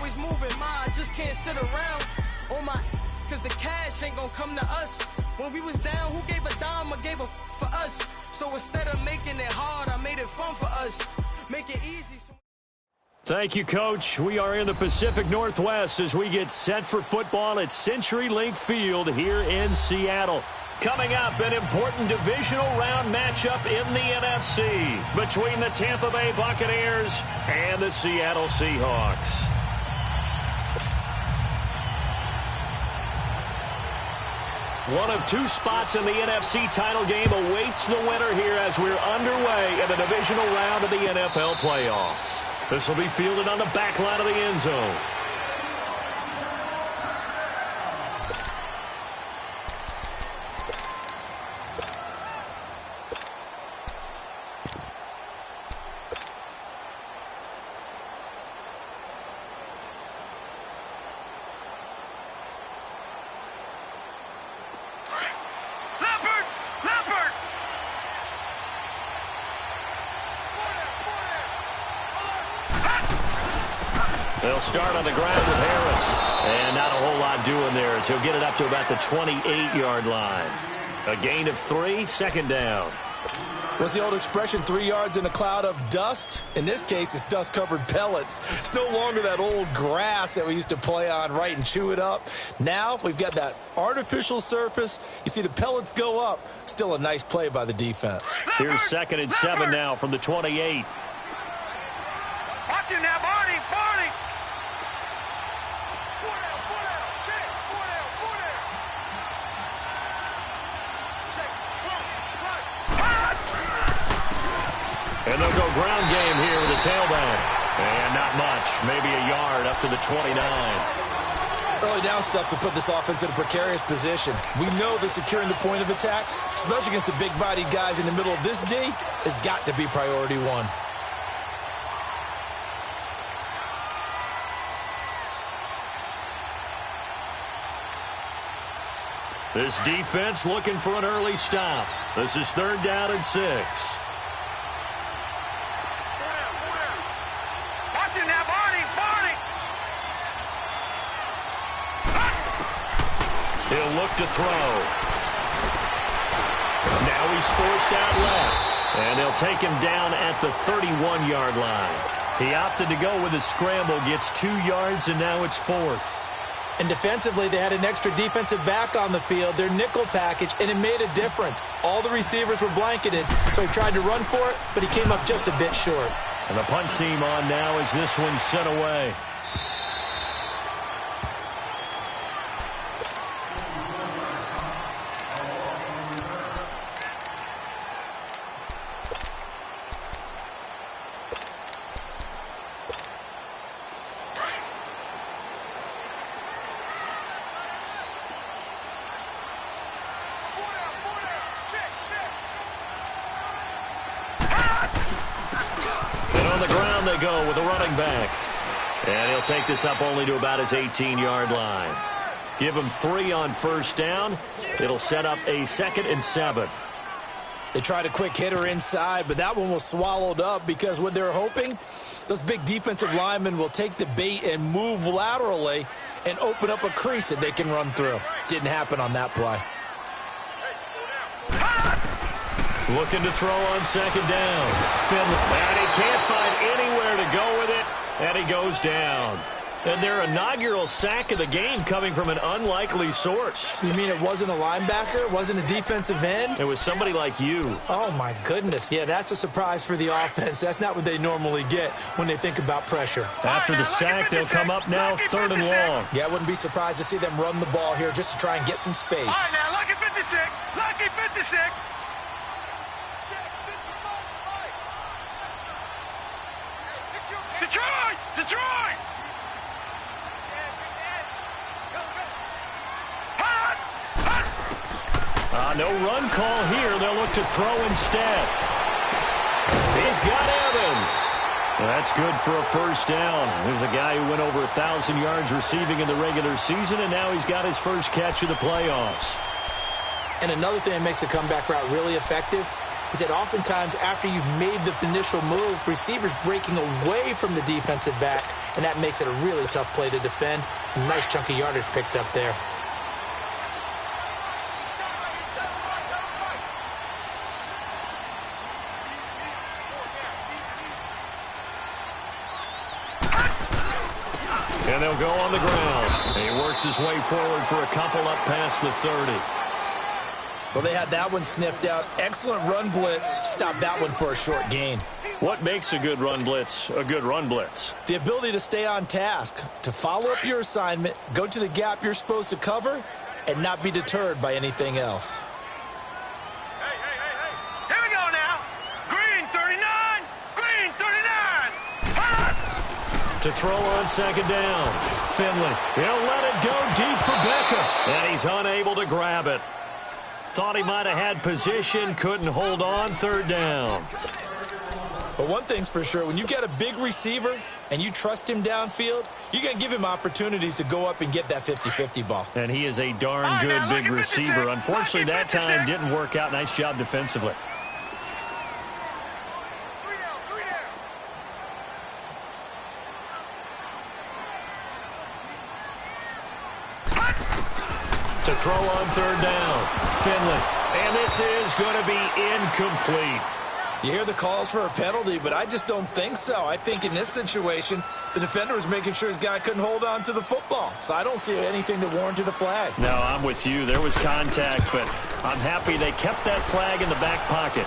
always moving, I just can't sit around on my, cause the cash ain't gonna come to us. When we was down, who gave a dime or gave a for us? So instead of making it hard, I made it fun for us. Make it easy. Thank you, Coach. We are in the Pacific Northwest as we get set for football at CenturyLink Field here in Seattle. Coming up, an important divisional round matchup in the NFC between the Tampa Bay Buccaneers and the Seattle Seahawks. One of two spots in the NFC title game awaits the winner here as we're underway in the divisional round of the NFL playoffs. This will be fielded on the back line of the end zone. They'll start on the ground with Harris. And not a whole lot doing there as he'll get it up to about the 28-yard line. A gain of 3, second down. What's the old expression, 3 yards in a cloud of dust? In this case, it's dust-covered pellets. It's no longer that old grass that we used to play on, right, and chew it up. Now we've got that artificial surface. You see the pellets go up. Still a nice play by the defense. Here's 2nd and 7 now from the 28. Watch him now, Barney. And they'll go ground game here with a tailback. And not much. Maybe a yard up to the 29. Early down stuff to put this offense in a precarious position. We know that securing the point of attack, especially against the big-bodied guys in the middle of this D, has got to be priority one. This defense looking for an early stop. This is 3rd down and 6. He'll look to throw. Now he's forced out left. And they'll take him down at the 31-yard line. He opted to go with a scramble, gets 2 yards, and now it's 4th. And defensively, they had an extra defensive back on the field, their nickel package, and it made a difference. All the receivers were blanketed, so he tried to run for it, but he came up just a bit short. And the punt team on now as this one's sent away. They go with a running back. And he'll take this up only to about his 18-yard line. Give him 3 on 1st down. It'll set up a 2nd and 7. They tried a quick hitter inside, but that one was swallowed up because what they're hoping, those big defensive linemen will take the bait and move laterally and open up a crease that they can run through. Didn't happen on that play. Looking to throw on 2nd down. Finley. And he can't find anywhere to go with it, and he goes down. And their inaugural sack of the game coming from an unlikely source. You mean it wasn't a linebacker? It wasn't a defensive end? It was somebody like you. Oh, my goodness. Yeah, that's a surprise for the offense. That's not what they normally get when they think about pressure. After the sack, they'll come up now 3rd and long. Yeah, I wouldn't be surprised to see them run the ball here just to try and get some space. All right, now, lucky 56. Lucky 56. Detroit! Detroit! No run call here. They'll look to throw instead. He's got Evans. That's good for a 1st down. There's a guy who went over 1,000 yards receiving in the regular season, and now he's got his first catch of the playoffs. And another thing that makes the comeback route really effective, is that oftentimes after you've made the initial move, receivers breaking away from the defensive back, and that makes it a really tough play to defend. A nice chunk of yardage picked up there. And they'll go on the ground. And he works his way forward for a couple up past the 30. Well, they had that one sniffed out. Excellent run blitz. Stopped that one for a short gain. What makes a good run blitz a good run blitz? The ability to stay on task, to follow up your assignment, go to the gap you're supposed to cover, and not be deterred by anything else. Here we go now. Green 39. Green 39. To throw on second down. Finley, he'll let it go deep for Beckham. And he's unable to grab it. Thought he might have had position, couldn't hold on, third down. But one thing's for sure, when you get a big receiver and you trust him downfield, you're going to give him opportunities to go up and get that 50-50 ball. And he is a darn good big receiver. Unfortunately, that time didn't work out. Nice job defensively. To throw on third down. Finley. And this is going to be incomplete. You hear the calls for a penalty, but I just don't think so. I think in this situation, the defender was making sure his guy couldn't hold on to the football. So I don't see anything to warrant the flag. No, I'm with you. There was contact, but I'm happy they kept that flag in the back pocket.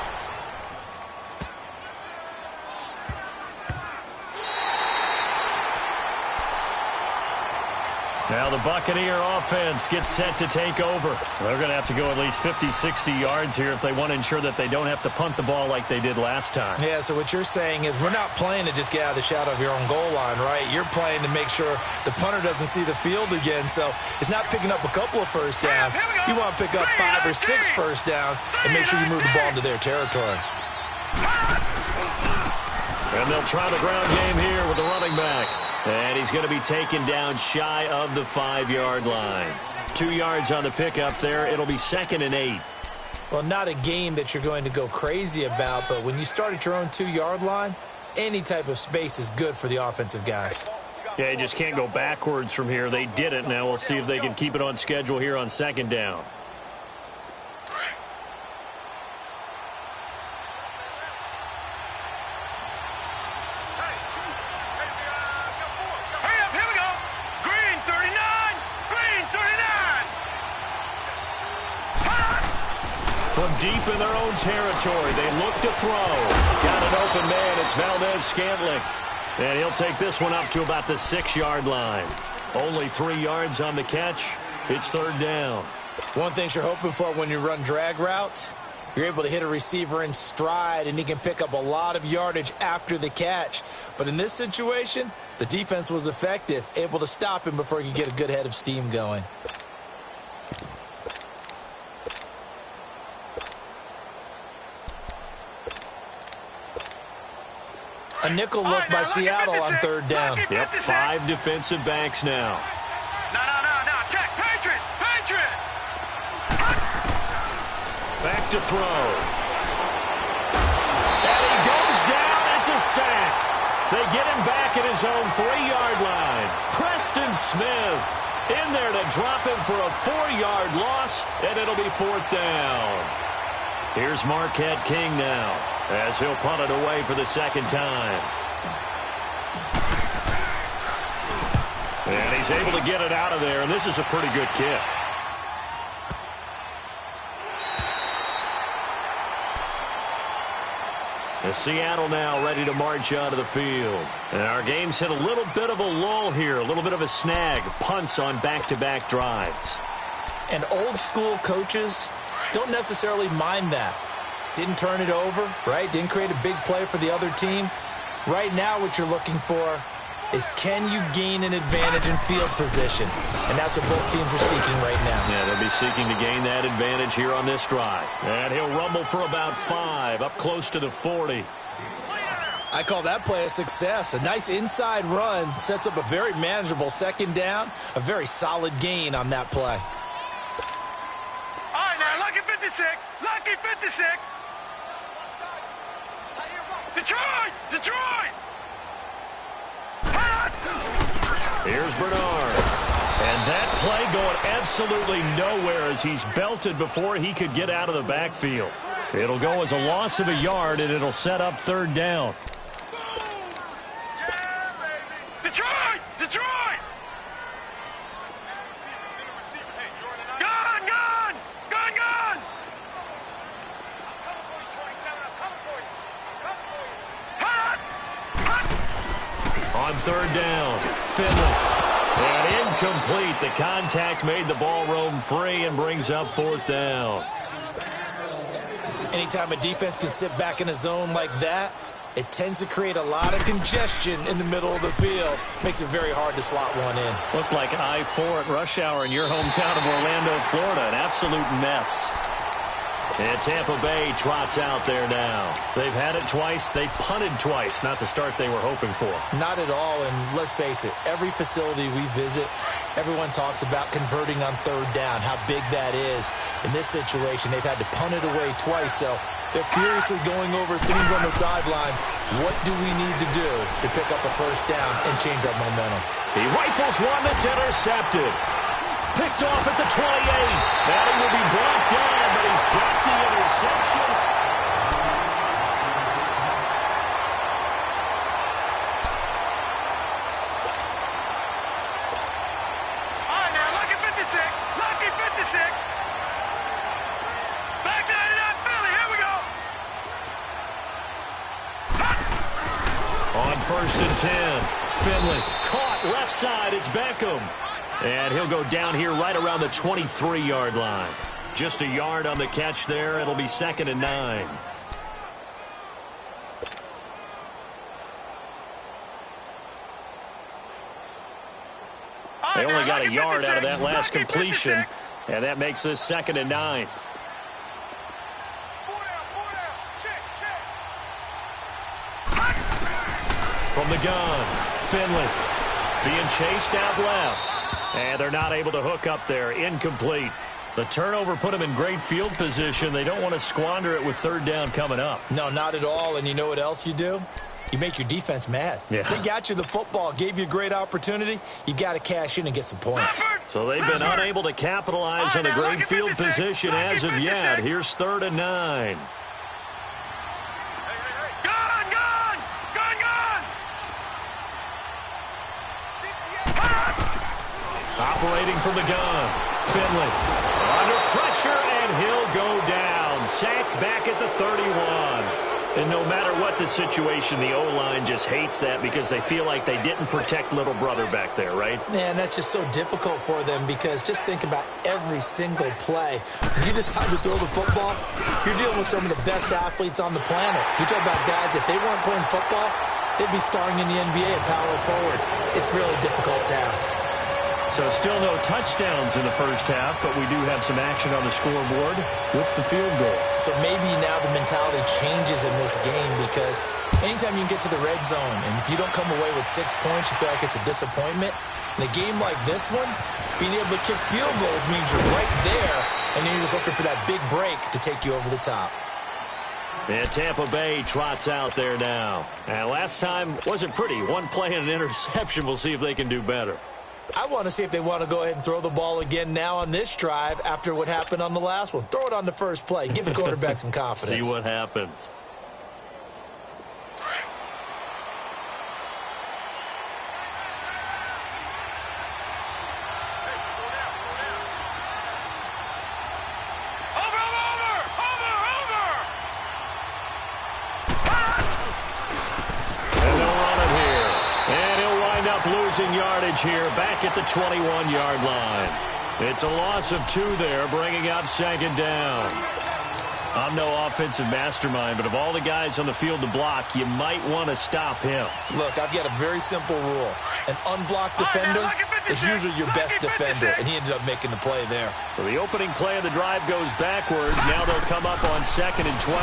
Now the Buccaneer offense gets set to take over. They're going to have to go at least 50, 60 yards here if they want to ensure that they don't have to punt the ball like they did last time. Yeah, so what you're saying is we're not playing to just get out of the shadow of your own goal line, right? You're playing to make sure the punter doesn't see the field again. So it's not picking up a couple of first downs. You want to pick up 5 or 6 first downs and make sure you move the ball into their territory. And they'll try the ground game here with the running back. And he's going to be taken down shy of the 5-yard line. 2 yards on the pickup there. It'll be 2nd and 8. Well, not a game that you're going to go crazy about, but when you start at your own 2-yard line, any type of space is good for the offensive guys. Yeah, you just can't go backwards from here. They did it. Now we'll see if they can keep it on schedule here on 2nd down. From deep in their own territory, they look to throw. Got an open man. It's Valdez-Scantling. And he'll take this one up to about the 6-yard line. Only 3 yards on the catch. It's 3rd down. One thing you're hoping for when you run drag routes, you're able to hit a receiver in stride, and he can pick up a lot of yardage after the catch. But in this situation, the defense was effective, able to stop him before he could get a good head of steam going. A nickel look by Seattle on 3rd down. Yep, 5 defensive backs now. No. Check. Patriot. Back to throw. And he goes down. It's a sack. They get him back at his own 3-yard line. Preston Smith in there to drop him for a 4-yard loss, and it'll be 4th down. Here's Marquette King now, as he'll punt it away for the 2nd time. And he's able to get it out of there, and this is a pretty good kick. And Seattle now ready to march out of the field. And our game's hit a little bit of a lull here, a little bit of a snag. Punts on back-to-back drives. And old-school coaches don't necessarily mind that. Didn't turn it over, right? Didn't create a big play for the other team. Right now what you're looking for is can you gain an advantage in field position? And that's what both teams are seeking right now. Yeah, they'll be seeking to gain that advantage here on this drive. And he'll rumble for about 5, up close to the 40. I call that play a success. A nice inside run sets up a very manageable 2nd down. A very solid gain on that play. All right, now, lucky 56. Lucky 56. Detroit! Detroit! Here's Bernard. And that play going absolutely nowhere as he's belted before he could get out of the backfield. It'll go as a loss of a yard, and it'll set up third down. Detroit! Detroit! Gun! Gun! Gun! Gun! On third down, Finley. And incomplete. The contact made the ball roam free and brings up fourth down. Anytime a defense can sit back in a zone like that, it tends to create a lot of congestion in the middle of the field. Makes it very hard to slot one in. Looked like I-4 at rush hour in your hometown of Orlando, Florida. An absolute mess. And Tampa Bay trots out there now. They've had it twice. They've punted twice. Not the start they were hoping for. Not at all, and let's face it, every facility we visit, everyone talks about converting on third down, how big that is. In this situation, they've had to punt it away twice, so they're furiously going over things on the sidelines. What do we need to do to pick up a first down and change our momentum? He rifles one that's intercepted. Picked off at the 28. Now he will be brought down, but he's got the interception. All right, now, lucky 56. Lucky 56. Back 99 Philly. Here we go. On first and 10, Finley caught left side. It's Beckham. And he'll go down here right around the 23-yard line. Just a yard on the catch there. It'll be 2nd and 9. They only got a yard out of that last completion, and that makes this 2nd and 9. From the gun, Finley being chased out left. And they're not able to hook up there. Incomplete. The turnover put them in great field position. They don't want to squander it with third down coming up. No, not at all. And you know what else you do? You make your defense mad. Yeah. They got you the football, gave you a great opportunity. You got to cash in and get some points. So they've been unable to capitalize on the great field position as of yet. Here's 3rd and 9. Operating from the gun, Finley under pressure, and he'll go down. Sacked back at the 31. And no matter what the situation, the O-line just hates that because they feel like they didn't protect little brother back there, right? Man, that's just so difficult for them because just think about every single play. When you decide to throw the football, you're dealing with some of the best athletes on the planet. You talk about guys, if they weren't playing football, they'd be starring in the NBA at power forward. It's a really difficult task. So still no touchdowns in the first half, but we do have some action on the scoreboard with the field goal. So maybe now the mentality changes in this game because anytime you can get to the red zone, and if you don't come away with 6 points, you feel like it's a disappointment. In a game like this one, being able to kick field goals means you're right there, and then you're just looking for that big break to take you over the top. And Tampa Bay trots out there now. And last time wasn't pretty. One play and an interception. We'll see if they can do better. I want to see if they want to go ahead and throw the ball again now on this drive after what happened on the last one. Throw it on the first play. Give the quarterback some confidence. See what happens. Losing yardage here back at the 21-yard line. It's a loss of 2 there, bringing up 2nd down. I'm no offensive mastermind, but of all the guys on the field to block, you might want to stop him. Look, I've got a very simple rule. An unblocked defender is usually your best defender, and he ended up making the play there. So the opening play of the drive goes backwards. Now they'll come up on 2nd and 12.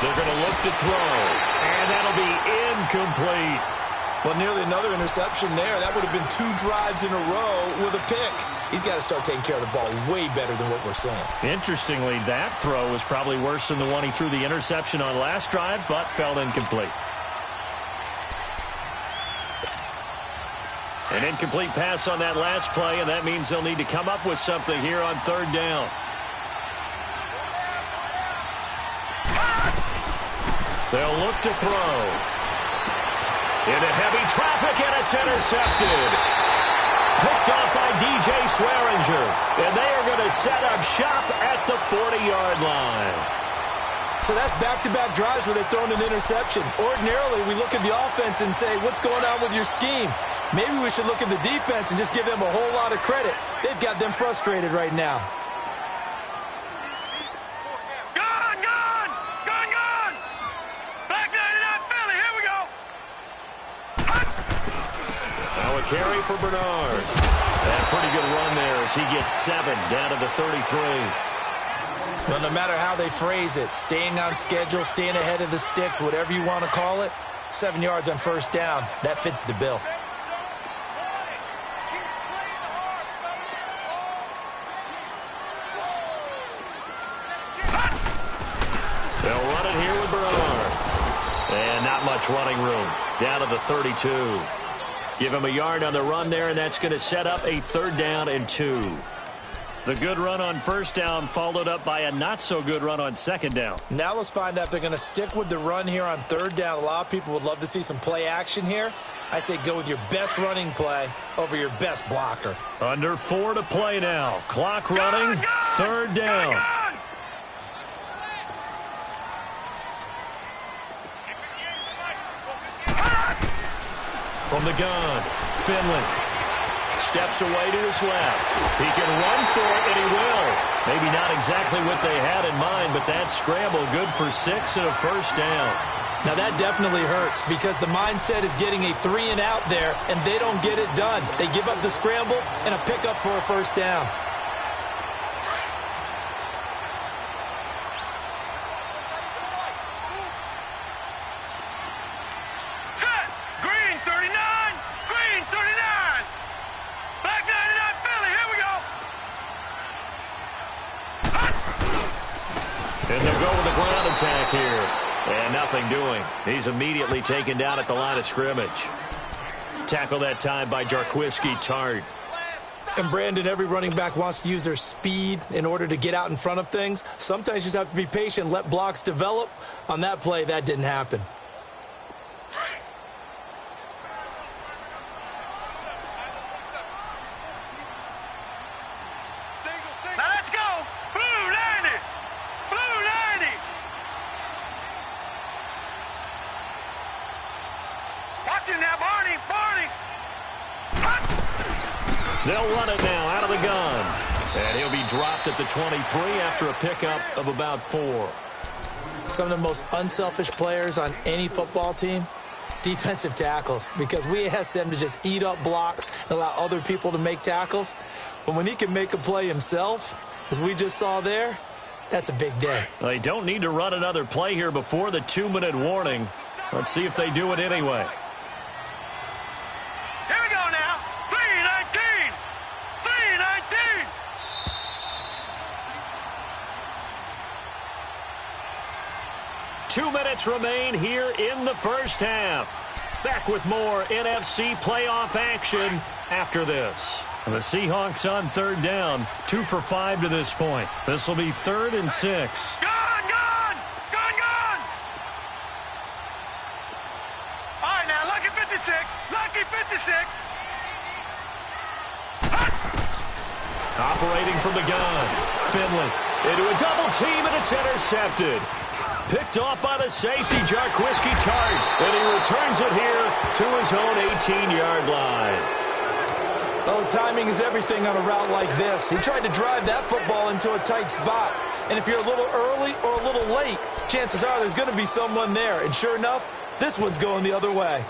They're going to look to throw, and that'll be incomplete. Well, nearly another interception there. That would have been 2 drives in a row with a pick. He's got to start taking care of the ball way better than what we're seeing. Interestingly, that throw was probably worse than the one he threw the interception on last drive, but fell incomplete. An incomplete pass on that last play, and that means they'll need to come up with something here on 3rd down. They'll look to throw. Into heavy traffic, and it's intercepted. Picked off by DJ Swearinger. And they are going to set up shop at the 40-yard line. So that's back-to-back drives where they've thrown an interception. Ordinarily, we look at the offense and say, what's going on with your scheme? Maybe we should look at the defense and just give them a whole lot of credit. They've got them frustrated right now. Carry for Bernard. And a pretty good run there as he gets 7 down to the 33. Well, no matter how they phrase it, staying on schedule, staying ahead of the sticks, whatever you want to call it, 7 yards on 1st down, that fits the bill. They'll run it here with Bernard. And not much running room. Down to the 32. Give him a yard on the run there, and that's going to set up a 3rd down and 2. The good run on 1st down followed up by a not-so-good run on 2nd down. Now let's find out if they're going to stick with the run here on 3rd down. A lot of people would love to see some play action here. I say go with your best running play over your best blocker. Under 4 to play now. Clock running, 3rd down. From the gun, Finley steps away to his left. He can run for it, and he will. Maybe not exactly what they had in mind, but that scramble good for 6 and a 1st down. Now that definitely hurts because the mindset is getting a 3 and out there, and they don't get it done. They give up the scramble and a pickup for a 1st down. And they'll go with the ground attack here. And nothing doing. He's immediately taken down at the line of scrimmage. Tackle that time by Jarquiski Tart. And Brandon, every running back wants to use their speed in order to get out in front of things. Sometimes you just have to be patient, let blocks develop. On that play, that didn't happen. They'll run it now out of the gun. And he'll be dropped at the 23 after a pickup of about 4. Some of the most unselfish players on any football team, defensive tackles, because we ask them to just eat up blocks and allow other people to make tackles. But when he can make a play himself, as we just saw there, that's a big day. Well, they don't need to run another play here before the 2-minute warning. Let's see if they do it anyway. 2 minutes remain here in the 1st half. Back with more NFC playoff action after this. The Seahawks on 3rd down, 2 for 5 to this point. This will be 3rd and 6. Gun! All right, now, lucky 56. Lucky 56. Operating from the gun. Finley into a double team, and it's intercepted. Picked off by the safety, Jarquiski Tart. And he returns it here to his own 18-yard line. Oh, timing is everything on a route like this. He tried to drive that football into a tight spot. And if you're a little early or a little late, chances are there's going to be someone there. And sure enough, this one's going the other way.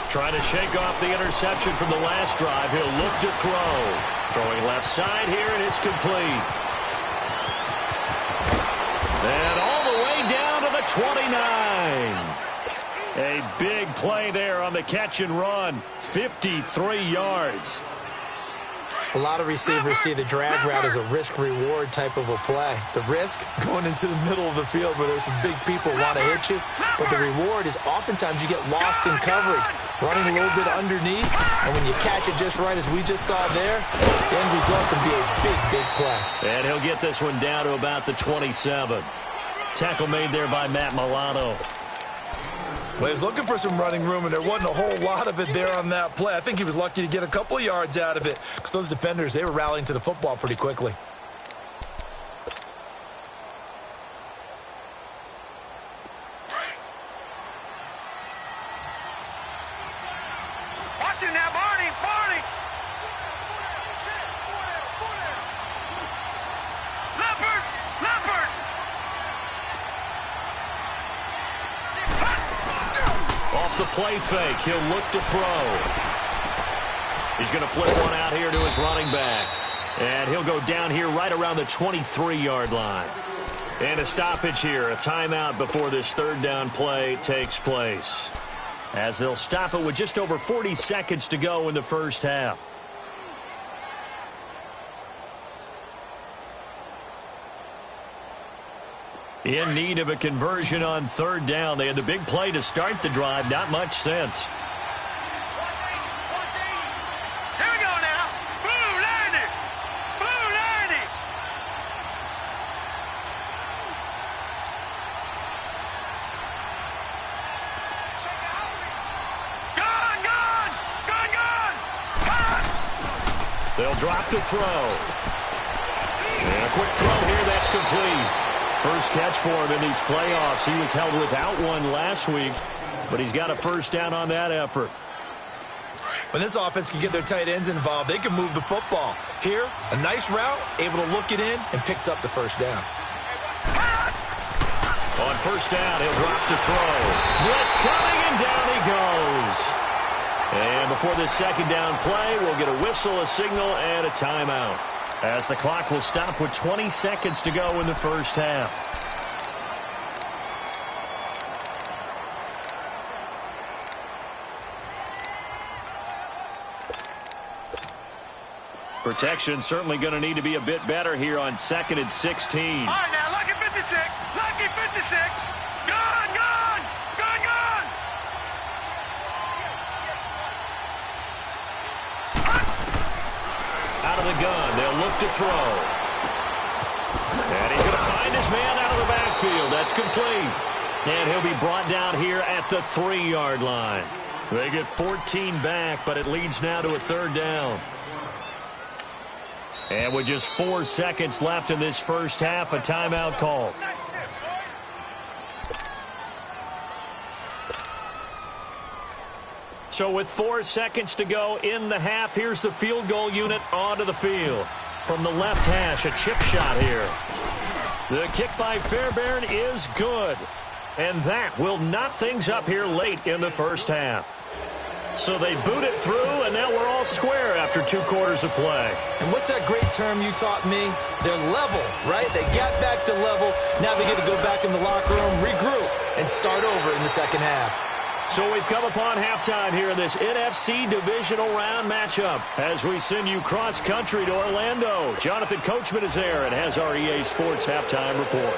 Trying to shake off the interception from the last drive. He'll look to throw. Throwing left side here, and it's complete. And all the way down to the 29. A big play there on the catch and run. 53 yards. A lot of receivers see the drag route as a risk-reward type of a play. The risk, going into the middle of the field where there's some big people who want to hit you. But the reward is oftentimes you get lost in coverage, running a little bit underneath. And when you catch it just right, as we just saw there, the end result can be a big, big play. And he'll get this one down to about the 27. Tackle made there by Matt Milano. Well, he was looking for some running room, and there wasn't a whole lot of it there on that play. I think he was lucky to get a couple of yards out of it because those defenders, they were rallying to the football pretty quickly. Watch him now, Barney, Barney. Leopard, Leopard. Off the play fake, he'll look to throw. He's going to flip one out here to his running back. And he'll go down here right around the 23-yard line. And a stoppage here, a timeout before this third down play takes place. As they'll stop it with just over 40 seconds to go in the first half. In need of a conversion on third down. They had the big play to start the drive. Not much sense. Here we go now. Blue 90. Blue 90. Gone, gone. Gone, gone. Gone. They'll drop the throw. And a quick throw here. That's complete. First catch for him in these playoffs. He was held without one last week, but he's got a first down on that effort. When this offense can get their tight ends involved, they can move the football. Here, a nice route, able to look it in, and picks up the first down. On first down, he'll drop to throw. Blitz coming, and down he goes. And before this second down play, we'll get a whistle, a signal, and a timeout, as the clock will stop with 20 seconds to go in the first half. Protection certainly going to need to be a bit better here on 2nd and 16. All right, now, lucky 56. Lucky 56. Gone, gone. Gone, gone. Out of the gun, they'll look to throw. And he's going to find his man out of the backfield. That's complete. And he'll be brought down here at the 3-yard line. They get 14 back, but it leads now to a third down. And with just 4 seconds left in this first half, a timeout call. So with 4 seconds to go in the half, here's the field goal unit onto the field. From the left hash, a chip shot here. The kick by Fairbairn is good. And that will knot things up here late in the first half. So they boot it through, and now we're all square after 2 quarters of play. And what's that great term you taught me? They're level, right? They got back to level. Now they get to go back in the locker room, regroup, and start over in the second half. So we've come upon halftime here in this NFC Divisional Round matchup as we send you cross-country to Orlando. Jonathan Coachman is there and has our EA Sports Halftime Report.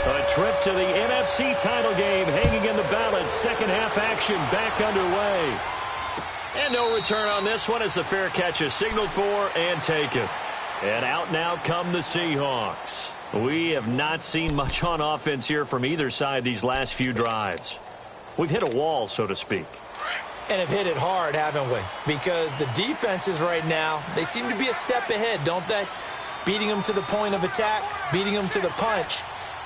A trip to the NFC title game hanging in the balance. Second half action back underway. And no return on this one as the fair catch is signaled for and taken. And out now come the Seahawks. We have not seen much on offense here from either side these last few drives. We've hit a wall, so to speak. And have hit it hard, haven't we? Because the defenses right now, they seem to be a step ahead, don't they? Beating them to the point of attack, beating them to the punch.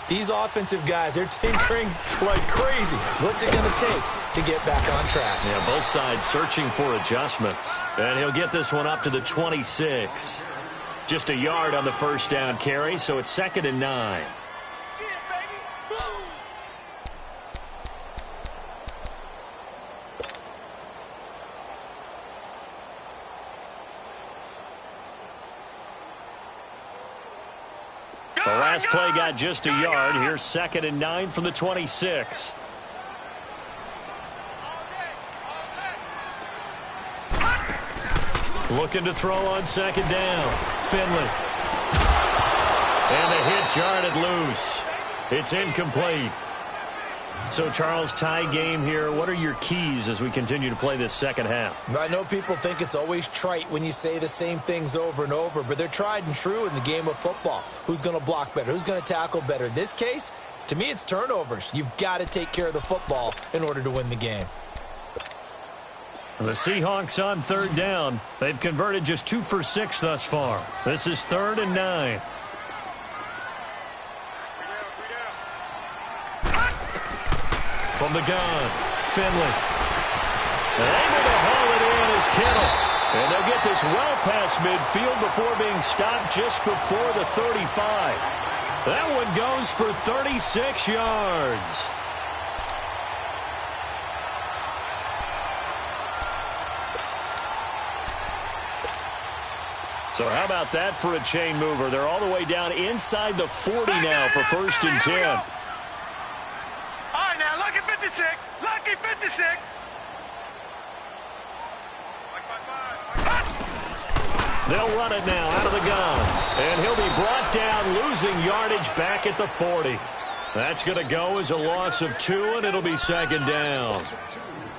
These offensive guys, they're tinkering like crazy. What's it going to take to get back on track? Yeah, both sides searching for adjustments. And he'll get this one up to the 26. Just a yard on the first down carry, so it's 2nd and 9. The last play got just a yard. Here's 2nd and 9 from the 26. Looking to throw on 2nd down. Finley. And the hit jarred it loose. It's incomplete. So, Charles, tie game here. What are your keys as we continue to play this second half? I know people think it's always trite when you say the same things over and over, but they're tried and true in the game of football. Who's going to block better? Who's going to tackle better? In this case, to me, it's turnovers. You've got to take care of the football in order to win the game. The Seahawks on 3rd down. They've converted just 2 for 6 thus far. This is 3rd and 9. From the gun, Finley. Able to haul it in is Kittle. And they'll get this well past midfield before being stopped just before the 35. That one goes for 36 yards. So how about that for a chain mover? They're all the way down inside the 40 now for 1st and 10. Lucky 56. Lucky 56. They'll run it now out of the gun. And he'll be brought down, losing yardage back at the 40. That's going to go as a loss of 2, and it'll be 2nd down.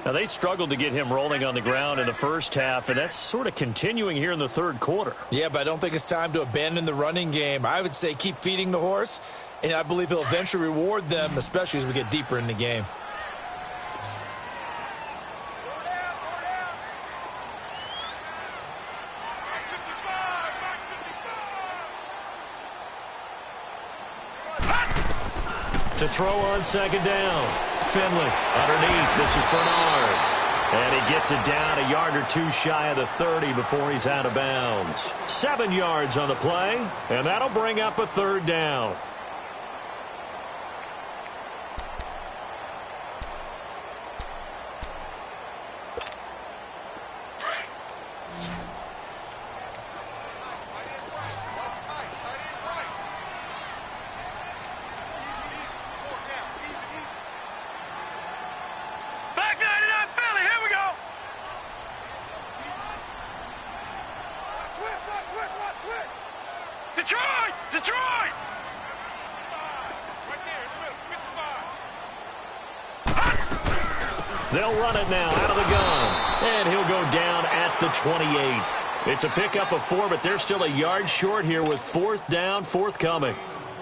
Now, they struggled to get him rolling on the ground in the first half, and that's sort of continuing here in the 3rd quarter. Yeah, but I don't think it's time to abandon the running game. I would say keep feeding the horse, and I believe he'll eventually reward them, especially as we get deeper in the game. To throw on 2nd down. Finley underneath. This is Bernard. And he gets it down a yard or 2 shy of the 30 before he's out of bounds. 7 yards on the play, and that'll bring up a 3rd down. Detroit! They'll run it now out of the gun. And he'll go down at the 28. It's a pickup of 4, but they're still a yard short here with 4th down, forthcoming.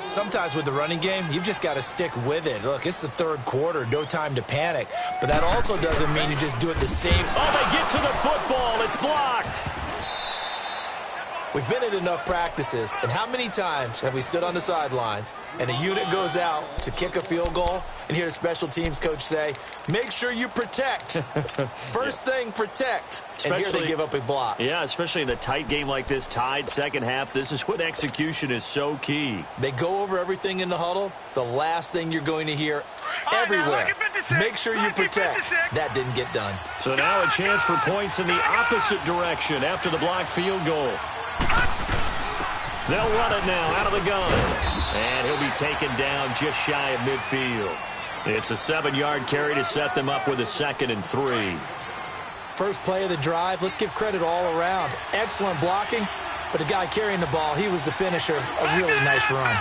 Sometimes with the running game, you've just got to stick with it. Look, it's the 3rd quarter, no time to panic. But that also doesn't mean you just do it the same. Oh, they get to the football. It's blocked. We've been at enough practices, and how many times have we stood on the sidelines and a unit goes out to kick a field goal and hear the special teams coach say, make sure you protect. First thing, protect. And here they give up a block. Yeah, especially in a tight game like this, tied second half. This is when execution is so key. They go over everything in the huddle. The last thing you're going to hear everywhere, make sure you protect. That didn't get done. So now a chance for points in the opposite direction after the blocked field goal. They'll run it now out of the gun. And he'll be taken down just shy of midfield. It's a 7-yard carry to set them up with a 2nd and 3. First play of the drive, let's give credit all around. Excellent blocking, but the guy carrying the ball, he was the finisher. A really nice run.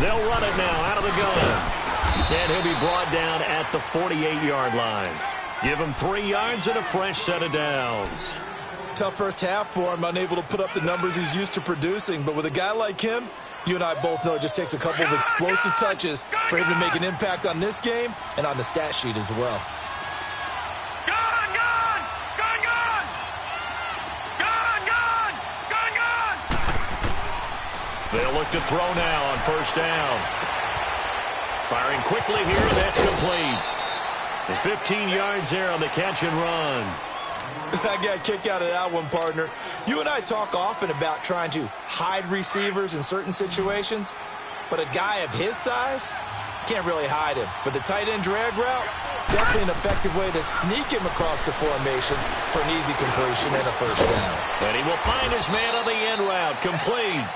They'll run it now out of the gun. And he'll be brought down at the 48-yard line. Give him 3 yards and a fresh set of downs. Tough first half for him, unable to put up the numbers he's used to producing. But with a guy like him, you and I both know it just takes a couple of explosive touches for him to make an impact on this game and on the stat sheet as well. Gun, gun! Gun, gun! Gun, gun! Gun, gun! They'll look to throw now on first down. Firing quickly here, that's complete. 15 yards there on the catch and run. I got a kick out of that one, partner. You and I talk often about trying to hide receivers in certain situations, but a guy of his size can't really hide him. But the tight end drag route, definitely an effective way to sneak him across the formation for an easy completion and a first down. And he will find his man on the end route, complete.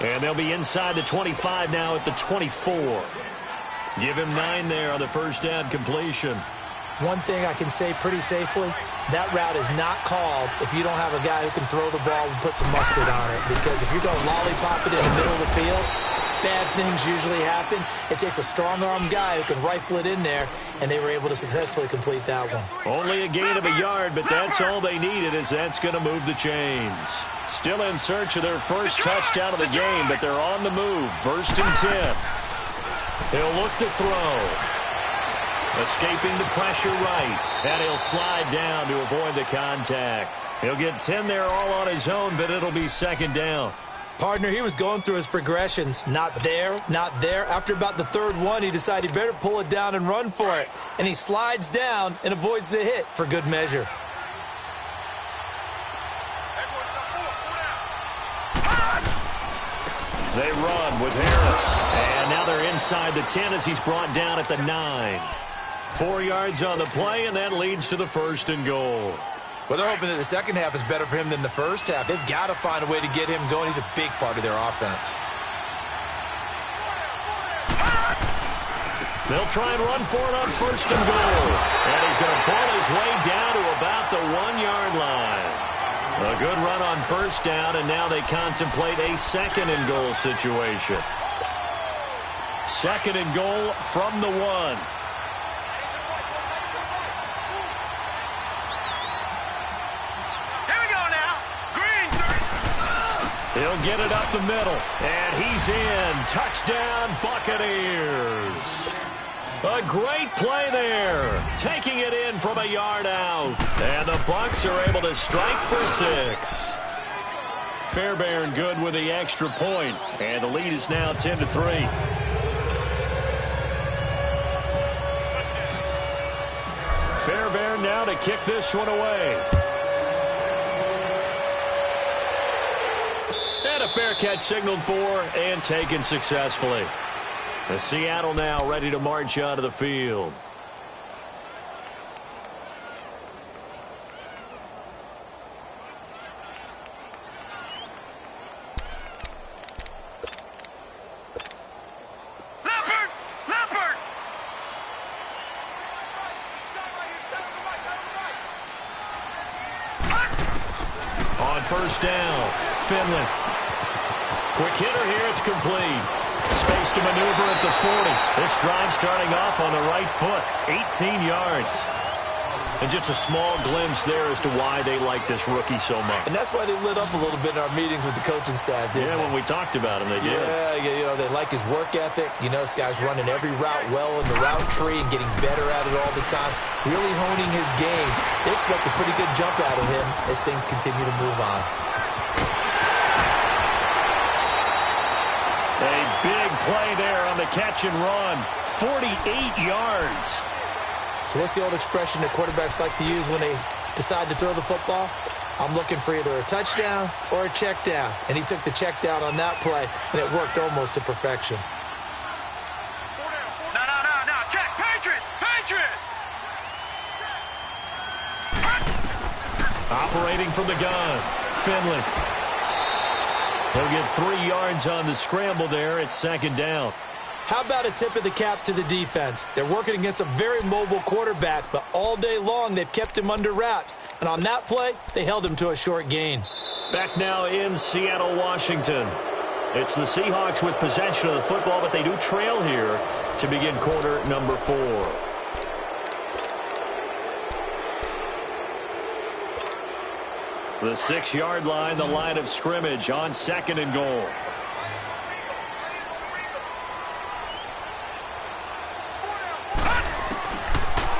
And they'll be inside the 25 now at the 24. Give him 9 there on the first down completion. One thing I can say pretty safely, that route is not called if you don't have a guy who can throw the ball and put some mustard on it. Because if you're going to lollipop it in the middle of the field, bad things usually happen. It takes a strong-armed guy who can rifle it in there, and they were able to successfully complete that one. Only a gain of a yard, but that's all they needed, as that's going to move the chains. Still in search of their first touchdown of the game, but they're on the move. 1st and 10. He'll look to throw. Escaping the pressure right, and he'll slide down to avoid the contact. He'll get 10 there all on his own, but it'll be 2nd down. Partner, he was going through his progressions. Not there, not there. After about the 3rd one, he decided he better pull it down and run for it. And he slides down and avoids the hit for good measure. They run with Harris. And now they're inside the 10 as he's brought down at the 9. 4 yards on the play, and that leads to the 1st and goal. Well, they're hoping that the second half is better for him than the first half. They've got to find a way to get him going. He's a big part of their offense. They'll try and run for it on 1st and goal. And he's going to pull his way down to about the 1-yard line. A good run on 1st down, and now they contemplate a 2nd and goal situation. 2nd and goal from the 1. He'll get it up the middle, and he's in. Touchdown, Buccaneers. A great play there, taking it in from a yard out. And the Bucs are able to strike for 6. Fairbairn good with the extra point, and the lead is now 10-3. Fairbairn now to kick this one away. And a fair catch signaled for and taken successfully. The Seattle now ready to march onto the field. On 1st down, Finley. Quick hitter here, it's complete. Space to maneuver at the 40. This drive starting off on the right foot. 18 yards. And just a small glimpse there as to why they like this rookie so much. And that's why they lit up a little bit in our meetings with the coaching staff, didn't they? Yeah, when we talked about him, they did. Yeah, you know, they like his work ethic. You know, this guy's running every route well in the route tree and getting better at it all the time, really honing his game. They expect a pretty good jump out of him as things continue to move on. A big play there on the catch and run. 48 yards. So what's the old expression that quarterbacks like to use when they decide to throw the football? I'm looking for either a touchdown or a check down. And he took the check down on that play, and it worked almost to perfection. No. Check. Patriot. Operating from the gun. Finley. He'll get 3 yards on the scramble there. It's 2nd down. How about a tip of the cap to the defense? They're working against a very mobile quarterback, but all day long they've kept him under wraps. And on that play, they held him to a short gain. Back now in Seattle, Washington. It's the Seahawks with possession of the football, but they do trail here to begin quarter number 4. The 6-yard line, the line of scrimmage on 2nd and goal.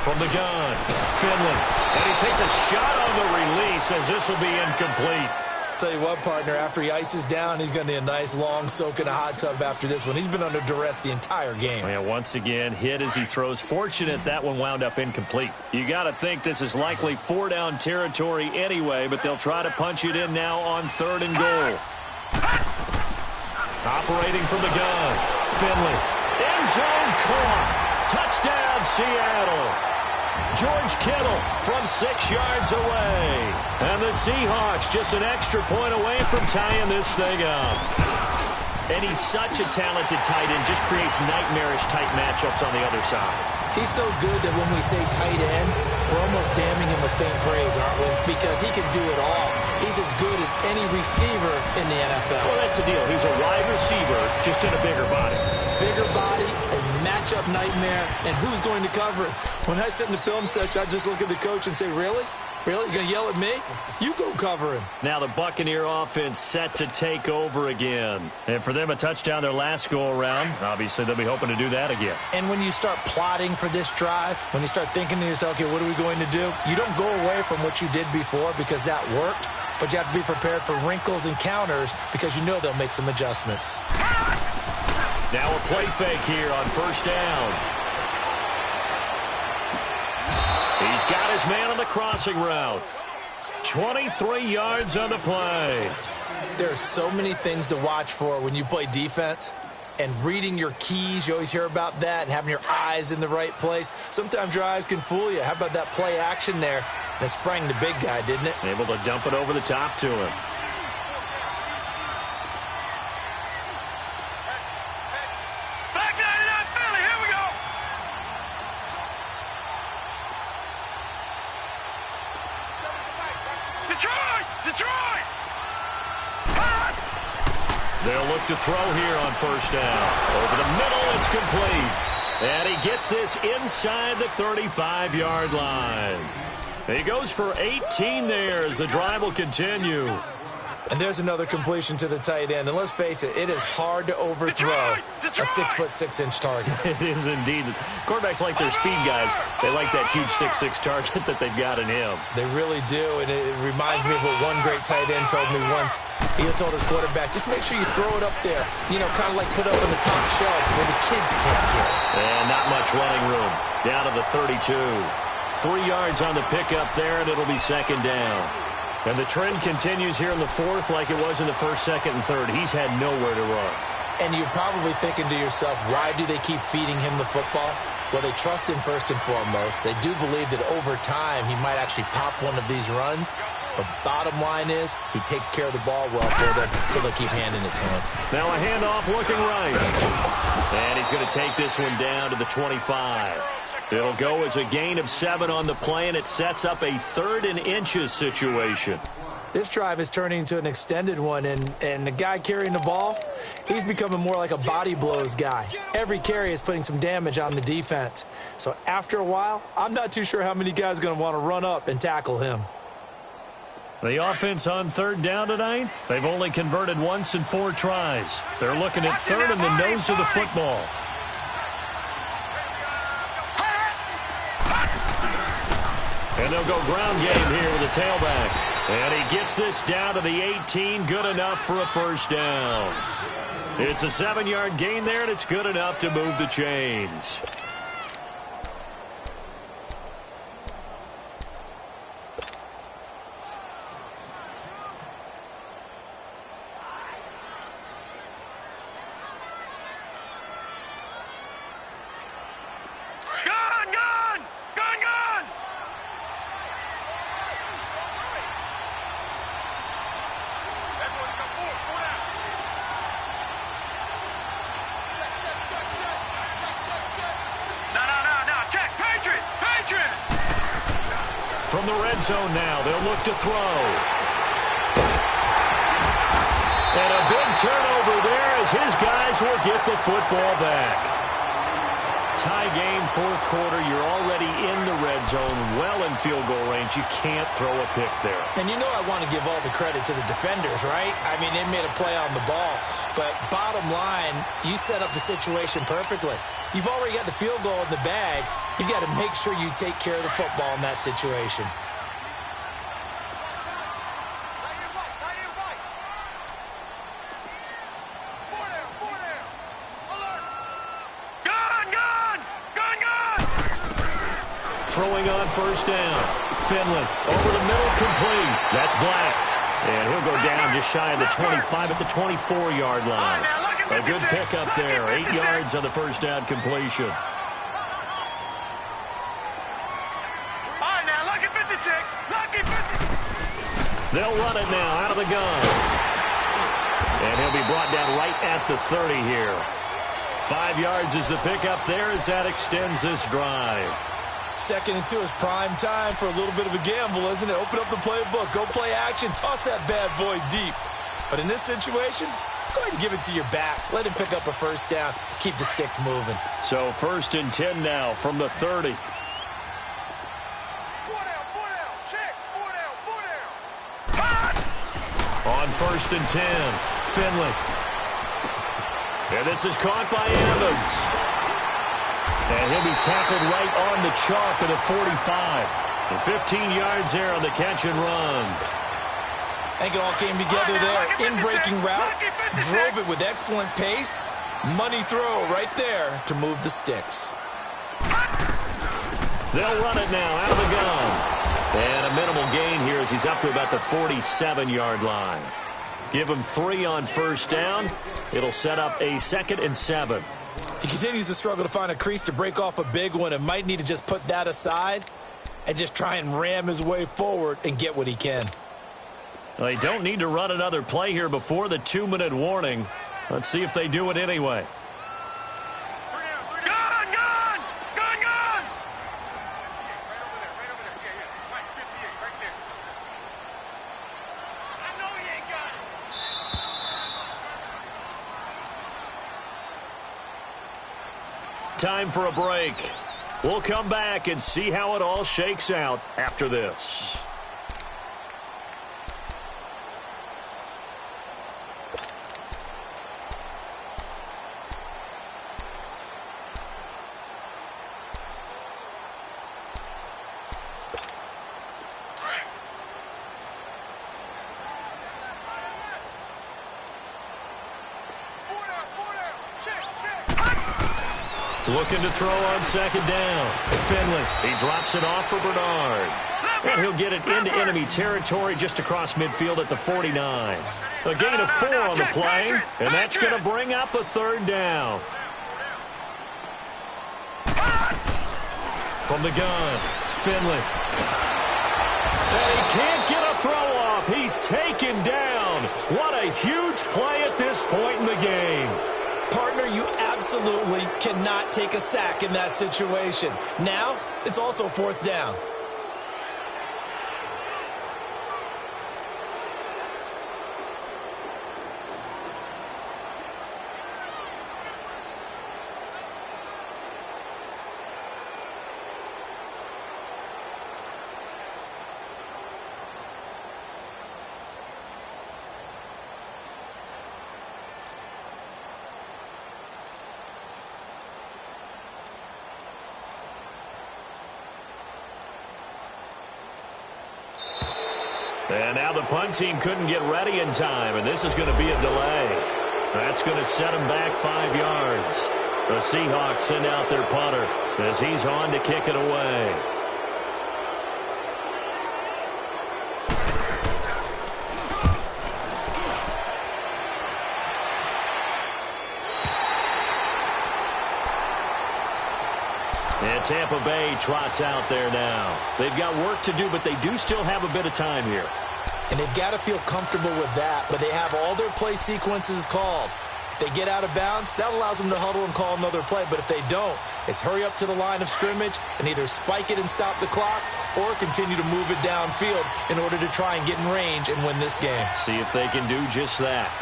From the gun, Finley. And he takes a shot on the release as this will be incomplete. Tell you what, partner, after he ices down, he's going to need a nice long soak in a hot tub after this one. He's been under duress the entire game. Yeah, once again, hit as he throws. Fortunate that one wound up incomplete. You got to think this is likely 4-down territory anyway, but they'll try to punch it in now on 3rd and goal. Operating from the gun, Finley. End zone caught. Touchdown, Seattle. George Kittle from 6 yards away. And the Seahawks just an extra point away from tying this thing up. And he's such a talented tight end, just creates nightmarish-type matchups on the other side. He's so good that when we say tight end, we're almost damning him with faint praise, aren't we? Because he can do it all. He's as good as any receiver in the NFL. Well, that's the deal. He's a wide receiver, just in a bigger body. Bigger body, a matchup nightmare, and who's going to cover it? When I sit in the film session, I just look at the coach and say, really? Really? You're going to yell at me? You go cover him. Now the Buccaneer offense set to take over again. And for them, a touchdown their last go-around. Obviously, they'll be hoping to do that again. And when you start plotting for this drive, when you start thinking to yourself, okay, what are we going to do? You don't go away from what you did before because that worked, but you have to be prepared for wrinkles and counters because you know they'll make some adjustments. Now a play fake here on 1st down. He's got his man on the crossing route. 23 yards on the play. There are so many things to watch for when you play defense. And reading your keys, you always hear about that, and having your eyes in the right place. Sometimes your eyes can fool you. How about that play action there? And it sprang the big guy, didn't it? Able to dump it over the top to him. They'll look to throw here on 1st down. Over the middle, it's complete. And he gets this inside the 35-yard line. He goes for 18 there as the drive will continue. And there's another completion to the tight end. And let's face it, it is hard to overthrow a 6'6" target. It is indeed. Quarterbacks like their speed guys. They like that huge 6'6" target that they've got in him. They really do. And it reminds me of what one great tight end told me once. He told his quarterback, just make sure you throw it up there. You know, kind of like put up on the top shelf where the kids can't get it. And not much running room. Down to the 32. 3 yards on the pickup there, and it'll be 2nd down. And the trend continues here in the 4th like it was in the 1st, 2nd, and 3rd. He's had nowhere to run. And you're probably thinking to yourself, why do they keep feeding him the football? Well, they trust him first and foremost. They do believe that over time he might actually pop one of these runs. But bottom line is, he takes care of the ball well for them, so they'll keep handing it to him. Now a handoff looking right. And he's going to take this one down to the 25. It'll go as a gain of 7 on the play, and it sets up a 3rd and inches situation. This drive is turning into an extended one, and the guy carrying the ball, he's becoming more like a body blows guy. Every carry is putting some damage on the defense. So after a while, I'm not too sure how many guys are going to want to run up and tackle him. The offense on 3rd down tonight, they've only converted once in 4 tries. They're looking at 3rd in the nose of the football. And they'll go ground game here with the tailback. And he gets this down to the 18, good enough for a 1st down. It's a 7-yard gain there, and it's good enough to move the chains. From the red zone now, they'll look to throw. And a big turnover there as his guys will get the football back. Tie game, 4th quarter. You're already in the red zone, well in field goal range. You can't throw a pick there. And you know I want to give all the credit to the defenders, right? I mean, they made a play on the ball. But bottom line, you set up the situation perfectly. You've already got the field goal in the bag. You've got to make sure you take care of the football in that situation. throwing on first down. Finley over the middle, complete. That's Black. And he'll go down just shy of the 25 at the 24-yard line. A good pickup there. 8 yards on the first down completion. They'll run it now out of the gun. And he'll be brought down right at the 30 here. 5 yards is the pickup there as that extends this drive. 2nd and 2 is prime time for a little bit of a gamble, isn't it? Open up the playbook, go play action, toss that bad boy deep. But in this situation, go ahead and give it to your back. Let him pick up a first down. Keep the sticks moving. So 1st and 10 now from the 30. On 1st and 10, Finley. And this is caught by Evans. And he'll be tackled right on the chalk of the 45. And 15 yards there on the catch and run. I think it all came together there. In-breaking route, drove it with excellent pace. Money throw right there to move the sticks. They'll run it now out of the gun. And a minimal gain here as he's up to about the 47-yard line. Give him 3 on first down. It'll set up a 2nd and 7. He continues to struggle to find a crease to break off a big one and might need to just put that aside and just try and ram his way forward and get what he can. Well, they don't need to run another play here before the 2-minute warning. Let's see if they do it anyway. Time for a break. We'll come back and see how it all shakes out after this. Looking to throw on 2nd down. Finley, he drops it off for Bernard. And he'll get it into enemy territory just across midfield at the 49. A gain of 4 on the play, and that's going to bring up a 3rd down. From the gun, Finley. And he can't get a throw off. He's taken down. What a huge play at this point in the game. Partner, you absolutely cannot take a sack in that situation. Now, it's also 4th down. And now the punt team couldn't get ready in time, and this is going to be a delay. That's going to set him back 5 yards. The Seahawks send out their punter as he's on to kick it away. And Tampa Bay trots out there now. They've got work to do, but they do still have a bit of time here. And they've got to feel comfortable with that, but they have all their play sequences called. If they get out of bounds, that allows them to huddle and call another play. But if they don't, it's hurry up to the line of scrimmage and either spike it and stop the clock or continue to move it downfield in order to try and get in range and win this game. See if they can do just that.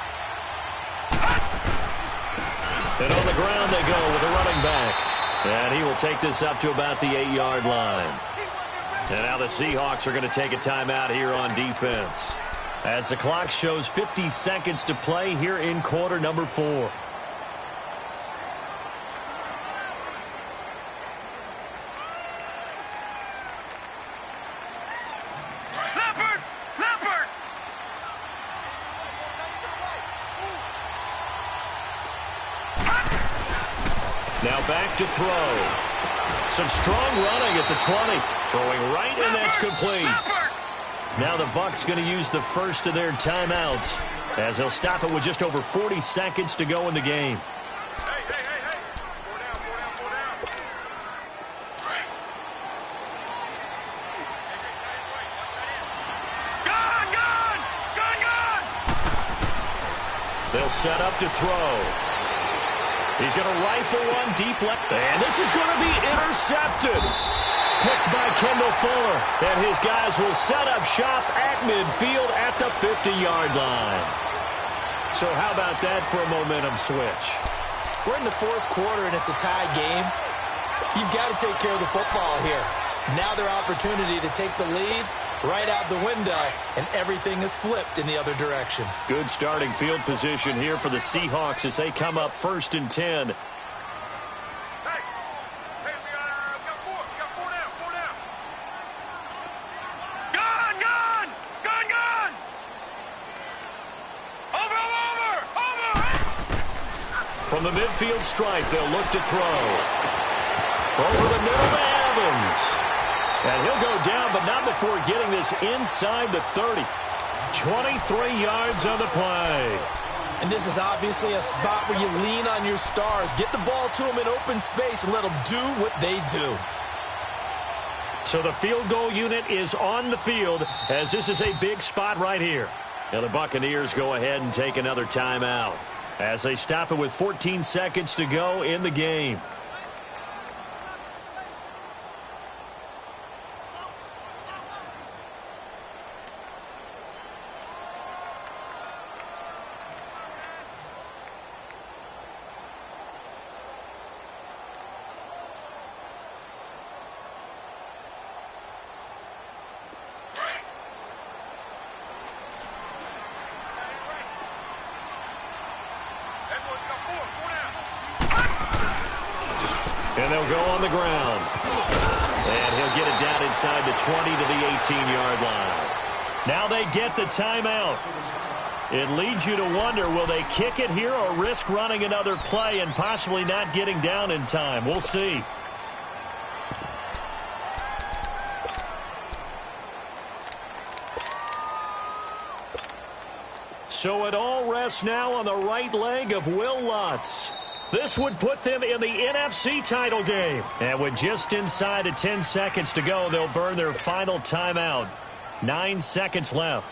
And on the ground they go with a running back. And he will take this up to about the 8-yard line. And now the Seahawks are going to take a timeout here on defense, as the clock shows 50 seconds to play here in quarter number 4. Now back to throw. Some strong running at the 20. Throwing right, and that's complete. Now the Bucs going to use the first of their timeouts as they'll stop it with just over 40 seconds to go in the game. They'll set up to throw. He's going to rifle one deep left. And this is going to be intercepted. Picked by Kendall Fuller. And his guys will set up shop at midfield at the 50-yard line. So how about that for a momentum switch? We're in the fourth quarter, and it's a tie game. You've got to take care of the football here. Now their opportunity to take the lead right out the window, and everything is flipped in the other direction. Good starting field position here for the Seahawks as they come up 1st and 10. We got four down. Gun! Over! From the midfield stripe, they'll look to throw. Over the middle to Evans. And he'll go down, but not before getting this inside the 30. 23 yards on the play. And this is obviously a spot where you lean on your stars. Get the ball to them in open space and let them do what they do. So the field goal unit is on the field as this is a big spot right here. And the Buccaneers go ahead and take another timeout as they stop it with 14 seconds to go in the game. And they'll go on the ground. And he'll get it down inside the 20 to the 18-yard line. Now they get the timeout. It leads you to wonder, will they kick it here or risk running another play and possibly not getting down in time? We'll see. So it all rests now on the right leg of Will Lutz. This would put them in the NFC title game. And with just inside of 10 seconds to go, they'll burn their final timeout. 9 seconds left.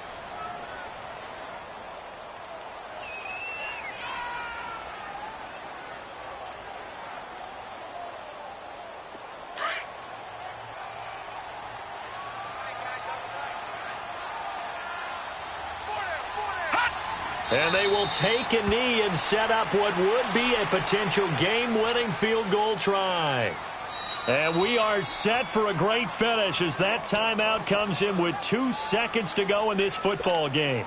And they will take a knee and set up what would be a potential game-winning field goal try. And we are set for a great finish as that timeout comes in with 2 seconds to go in this football game.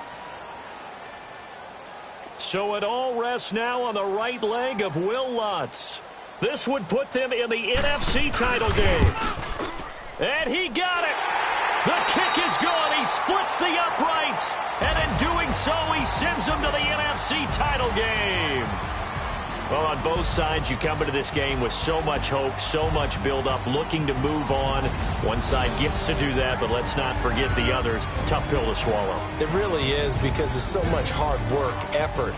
So it all rests now on the right leg of Will Lutz. This would put them in the NFC title game. And he got it. The kick is good. He splits the uprights. And in doing so, he sends them to the NFC title game. Well, on both sides, you come into this game with so much hope, so much build-up, looking to move on. One side gets to do that, but let's not forget the others. Tough pill to swallow. It really is because there's so much hard work, effort,